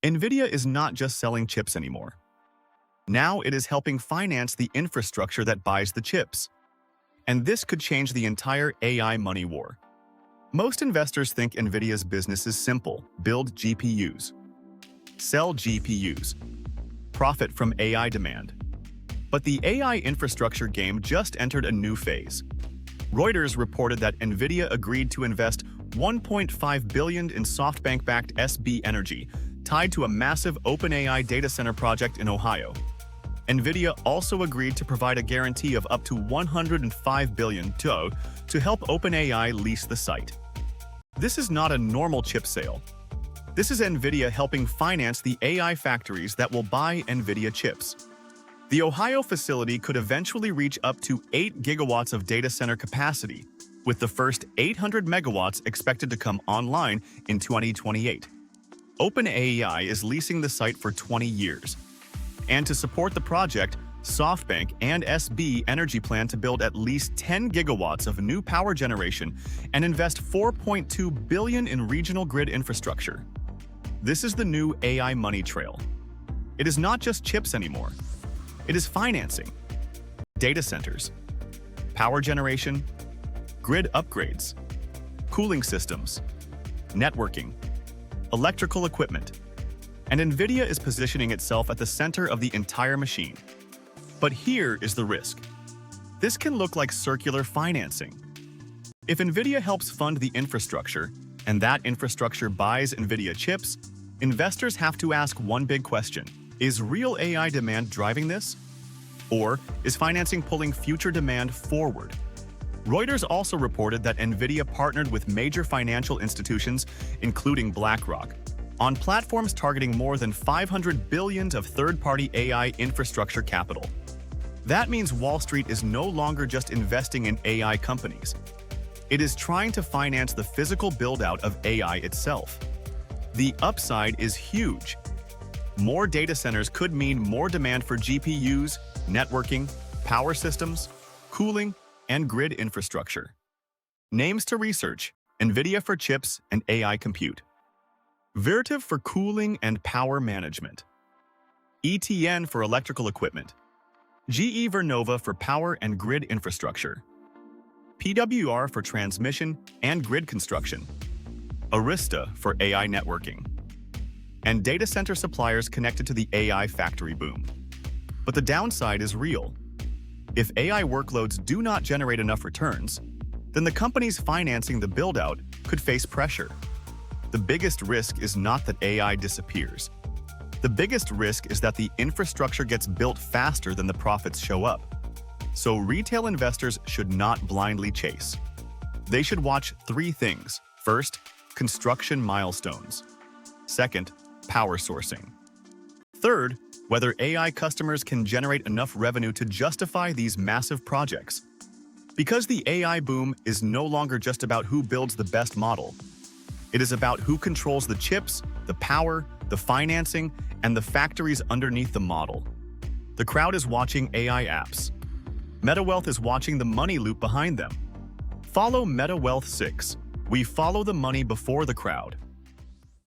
Nvidia is not just selling chips anymore. Now it is helping finance the infrastructure that buys the chips. And this could change the entire AI money war. Most investors think Nvidia's business is simple: build GPUs, sell GPUs, profit from AI demand. But the AI infrastructure game just entered a new phase. Reuters reported that Nvidia agreed to invest $1.5 billion in SoftBank-backed SB Energy, tied to a massive OpenAI data center project in Ohio. Nvidia also agreed to provide a guarantee of up to $105 billion to help OpenAI lease the site. This is not a normal chip sale. This is Nvidia helping finance the AI factories that will buy Nvidia chips. The Ohio facility could eventually reach up to 8 gigawatts of data center capacity, with the first 800 megawatts expected to come online in 2028. OpenAI is leasing the site for 20 years. And to support the project, SoftBank and SB Energy plan to build at least 10 gigawatts of new power generation and invest $4.2 billion in regional grid infrastructure. This is the new AI money trail. It is not just chips anymore. It is financing, data centers, power generation, grid upgrades, cooling systems, networking, electrical equipment. And Nvidia is positioning itself at the center of the entire machine. But here is the risk. This can look like circular financing. If Nvidia helps fund the infrastructure, and that infrastructure buys Nvidia chips, investors have to ask one big question: is real AI demand driving this? Or is financing pulling future demand forward? Reuters also reported that Nvidia partnered with major financial institutions, including BlackRock, on platforms targeting more than $500 billion of third-party AI infrastructure capital. That means Wall Street is no longer just investing in AI companies. It is trying to finance the physical build-out of AI itself. The upside is huge. More data centers could mean more demand for GPUs, networking, power systems, cooling, and grid infrastructure. Names to research: Nvidia for chips and AI compute, Vertiv for cooling and power management, ETN for electrical equipment, GE Vernova for power and grid infrastructure, PWR for transmission and grid construction, Arista for AI networking, and data center suppliers connected to the AI factory boom. But the downside is real. If AI workloads do not generate enough returns, then the companies financing the build-out could face pressure. The biggest risk is not that AI disappears. The biggest risk is that the infrastructure gets built faster than the profits show up. So retail investors should not blindly chase. They should watch three things. First, construction milestones. Second, power sourcing. Third, whether AI customers can generate enough revenue to justify these massive projects. Because the AI boom is no longer just about who builds the best model. It is about who controls the chips, the power, the financing, and the factories underneath the model. The crowd is watching AI apps. MetaWealth is watching the money loop behind them. Follow MetaWealth 6. We follow the money before the crowd.